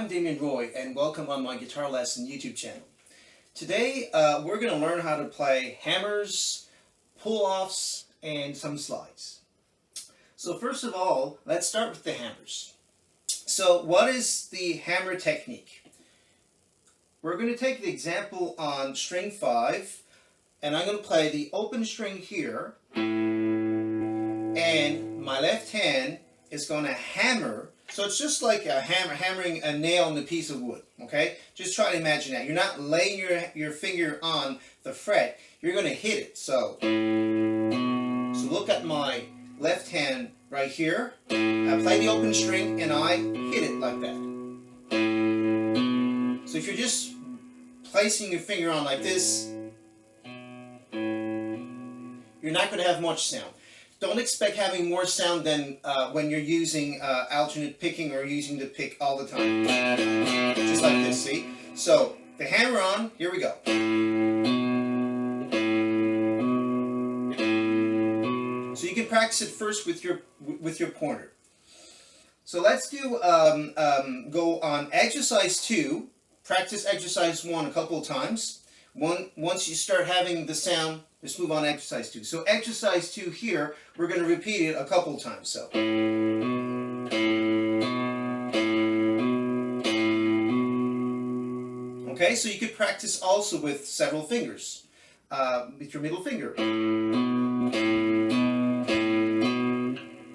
I'm Damien and welcome on my guitar lesson YouTube channel. Today we're going to learn how to play hammers, pull-offs, and some slides. So first of all, let's start with the hammers. So what is the hammer technique? We're going to take the example on string 5, and I'm going to play the open string here, and my left hand is going to hammer. So it's just like a hammering a nail on a piece of wood, okay? Just try to imagine that. You're not laying your finger on the fret. You're going to hit it. So look at my left hand right here. I play the open string and I hit it like that. So if you're just placing your finger on like this, you're not going to have much sound. Don't expect having more sound than when you're using alternate picking or using the pick all the time. Just like this, see? So, the hammer on, here we go. So you can practice it first with your pointer. So let's do go on exercise 2, practice exercise 1 a couple of times. Once you start having the sound, let's move on to exercise 2. So exercise 2 here, we're going to repeat it a couple times. So okay, so you could practice also with several fingers, with your middle finger,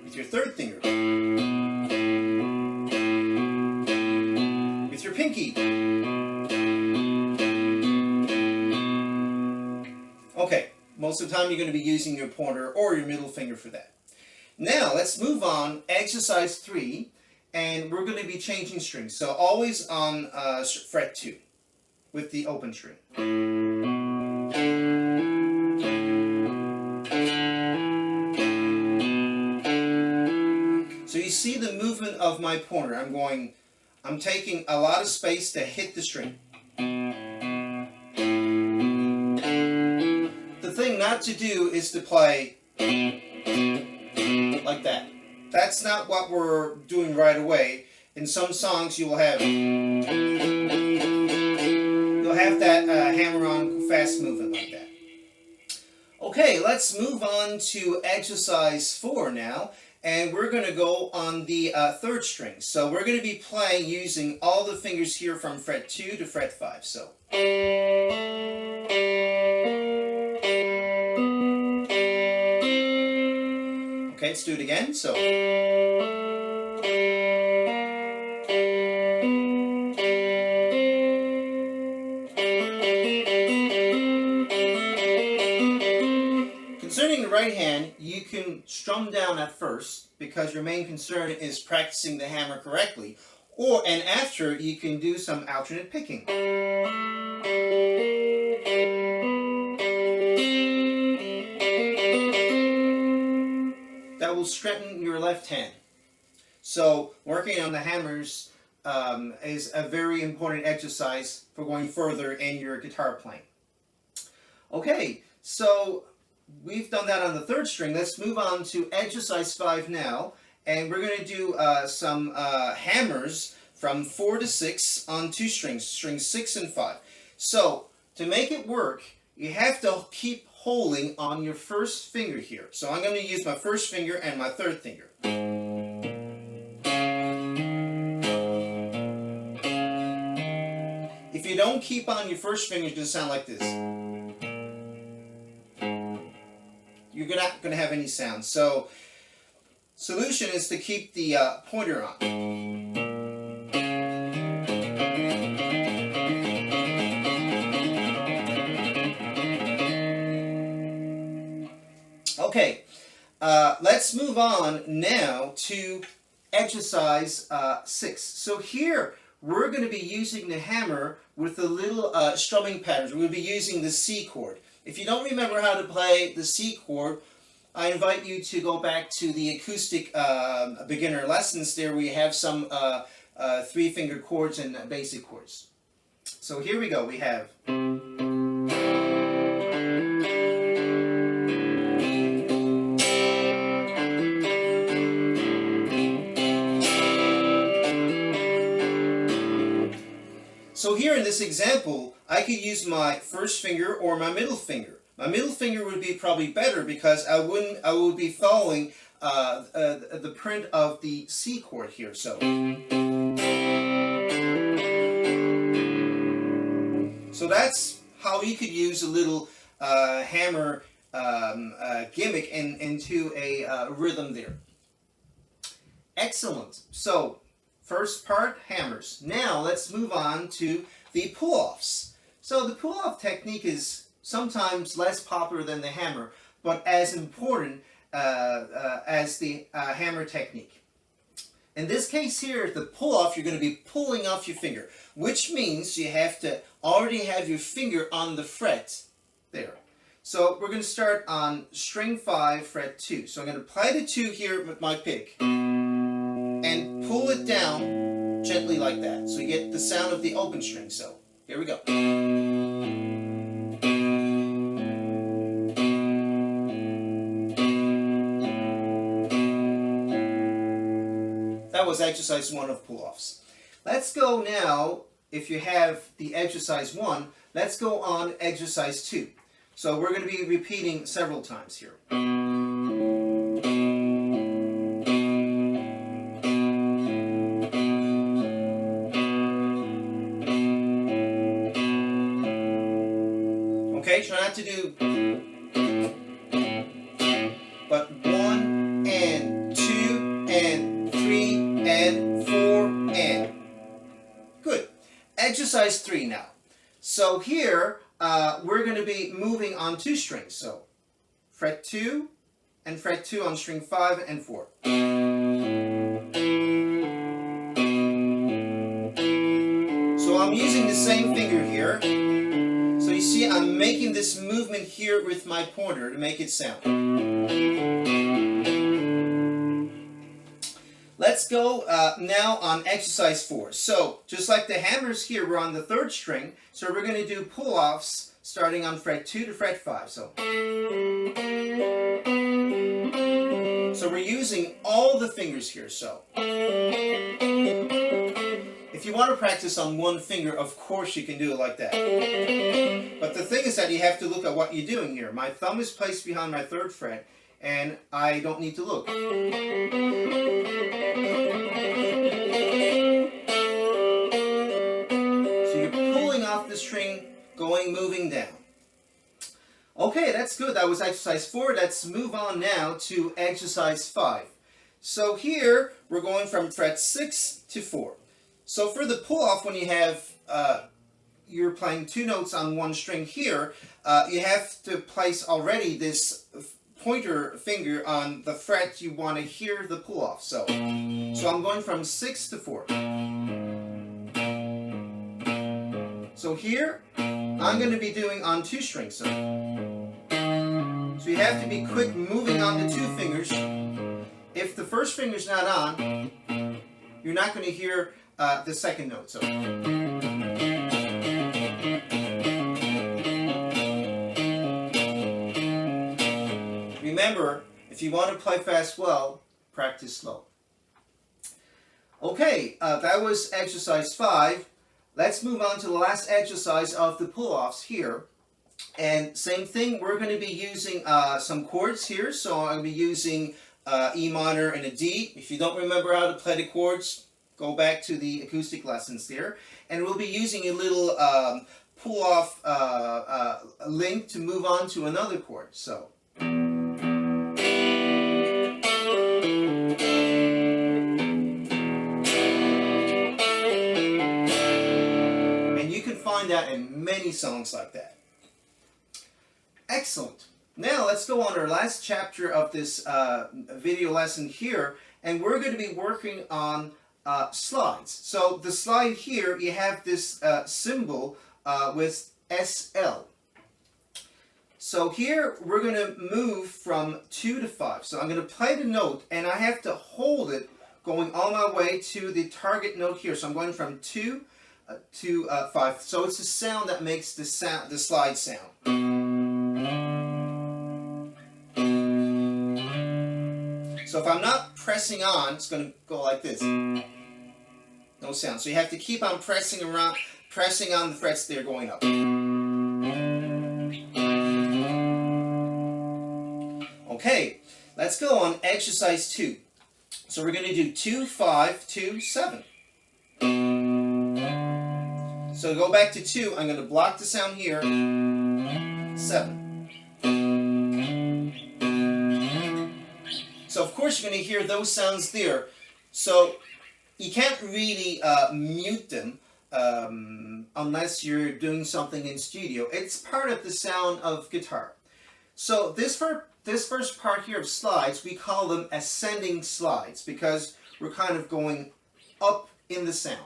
with your third finger, with your pinky. Okay, most of the time you're going to be using your pointer or your middle finger for that. Now let's move on, exercise 3, and we're going to be changing strings. So always on fret 2 with the open string. So you see the movement of my pointer. I'm taking a lot of space to hit the string. The thing not to do is to play like that. That's not what we're doing right away. In some songs you will have that hammer-on fast movement like that. Okay, let's move on to exercise 4 now, and we're going to go on the third string. So we're going to be playing using all the fingers here from fret 2 to fret 5. So. Okay, let's do it again. So. Concerning the right hand, you can strum down at first because your main concern is practicing the hammer correctly, and after you can do some alternate picking. That will strengthen your left hand. So working on the hammers is a very important exercise for going further in your guitar playing. Okay, so we've done that on the third string. Let's move on to exercise 5 now, and we're going to do some hammers from 4 to 6 on 2 strings, strings 6 and 5. So to make it work, you have to keep holding on your first finger here. So I'm going to use my first finger and my third finger. If you don't keep on your first finger, it's going to sound like this. You're not going to have any sound. So, solution is to keep the pointer on. Okay, let's move on now to exercise 6. So here, we're going to be using the hammer with the little strumming patterns. We'll be using the C chord. If you don't remember how to play the C chord, I invite you to go back to the acoustic beginner lessons. There we have some 3-finger chords and basic chords. So here we go. We have... here in this example, I could use my first finger or my middle finger. My middle finger would be probably better because I would be following the print of the C chord here. So that's how you could use a little hammer gimmick into a rhythm there. Excellent. So first part, hammers. Now let's move on to the pull-offs. So the pull-off technique is sometimes less popular than the hammer, but as important as the hammer technique. In this case here, the pull-off, you're going to be pulling off your finger, which means you have to already have your finger on the fret there. So we're going to start on string 5, fret 2. So I'm going to play the 2 here with my pick and pull it down gently like that. So you get the sound of the open string. So here we go. That was exercise 1 of pull-offs. Let's go now, if you have the exercise 1, let's go on exercise 2. So we're going to be repeating several times here. Okay, try not to do, but 1 and 2 and 3 and 4 and. Good. Exercise 3 now. So here we're going to be moving on 2 strings. So fret 2 and fret 2 on string 5 and 4. So I'm using the same finger here. So you see I'm making this movement here with my pointer to make it sound. Let's go now on exercise 4. So just like the hammers here, we're on the 3rd string. So we're going to do pull-offs starting on fret 2 to fret 5. So we're using all the fingers here. So if you want to practice on one finger, of course you can do it like that. But the thing is that you have to look at what you're doing here. My thumb is placed behind my 3rd fret, and I don't need to look. So you're pulling off the string, moving down. Okay, that's good. That was exercise 4. Let's move on now to exercise 5. So here, we're going from fret 6 to 4. So for the pull-off, when you have, you're playing 2 notes on 1 string here, you have to place already this pointer finger on the fret you want to hear the pull-off. So I'm going from 6 to 4. So here, I'm going to be doing on 2 strings. So you have to be quick moving on the 2 fingers. If the first finger's not on, you're not going to hear the second note. So remember, if you want to play fast well, practice slow. Okay, that was exercise 5. Let's move on to the last exercise of the pull-offs here. And same thing, we're going to be using some chords here. So I'm going to be using E minor and a D. If you don't remember how to play the chords, go back to the acoustic lessons there. And we'll be using a little pull-off link to move on to another chord. So. And you can find that in many songs like that. Excellent. Now let's go on to our last chapter of this video lesson here, and we're going to be working on slides. So the slide here, you have this symbol with SL. So here we're going to move from 2 to 5. So I'm going to play the note, and I have to hold it going all my way to the target note here. So I'm going from 2 to 5. So it's the sound that makes the slide sound. So if I'm not pressing on, it's going to go like this. No sound. So you have to keep on pressing around, pressing on the frets there going up. Okay, let's go on exercise 2. So we're going to do 2, 5, 2, 7. So go back to 2, I'm going to block the sound here, 7. So of course you're going to hear those sounds there. So you can't really mute them unless you're doing something in studio. It's part of the sound of guitar. So this first part here of slides, we call them ascending slides because we're kind of going up in the sound.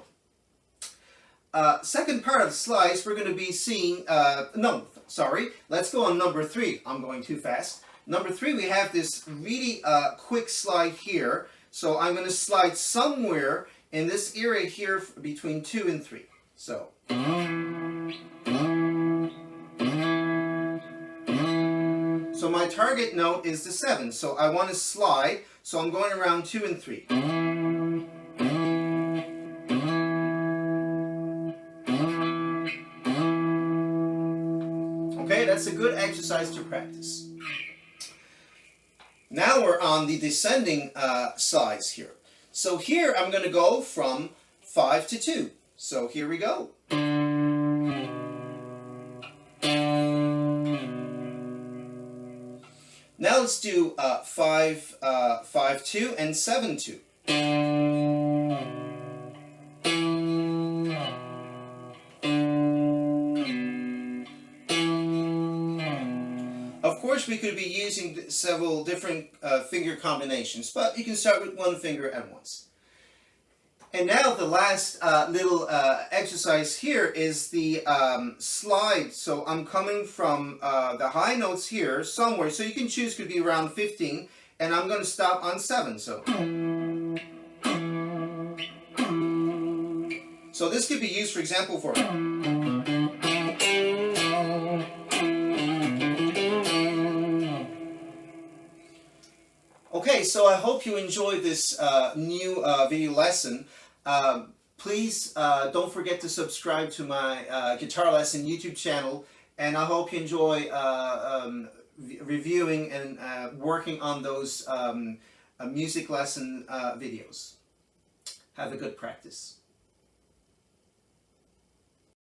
Second part of the slides, we're going to be seeing, let's go on number 3. I'm going too fast. Number 3, we have this really quick slide here. So I'm going to slide somewhere in this area here between 2 and 3. So. So my target note is the 7. So I want to slide. So I'm going around 2 and 3. Okay, that's a good exercise to practice. Now we're on the descending slides here. So here I'm going to go from 5 to 2. So here we go. Now let's do 5, 5, 2 and 7, 2. Of course, we could be using several different finger combinations, but you can start with one finger at once. And now the last little exercise here is the slide. So I'm coming from the high notes here somewhere. So you can choose, could be around 15, and I'm going to stop on 7. So this could be used, for example, for. Okay, so I hope you enjoyed this new video lesson. Please don't forget to subscribe to my guitar lesson YouTube channel, and I hope you enjoy reviewing and working on those music lesson videos. Have a good practice.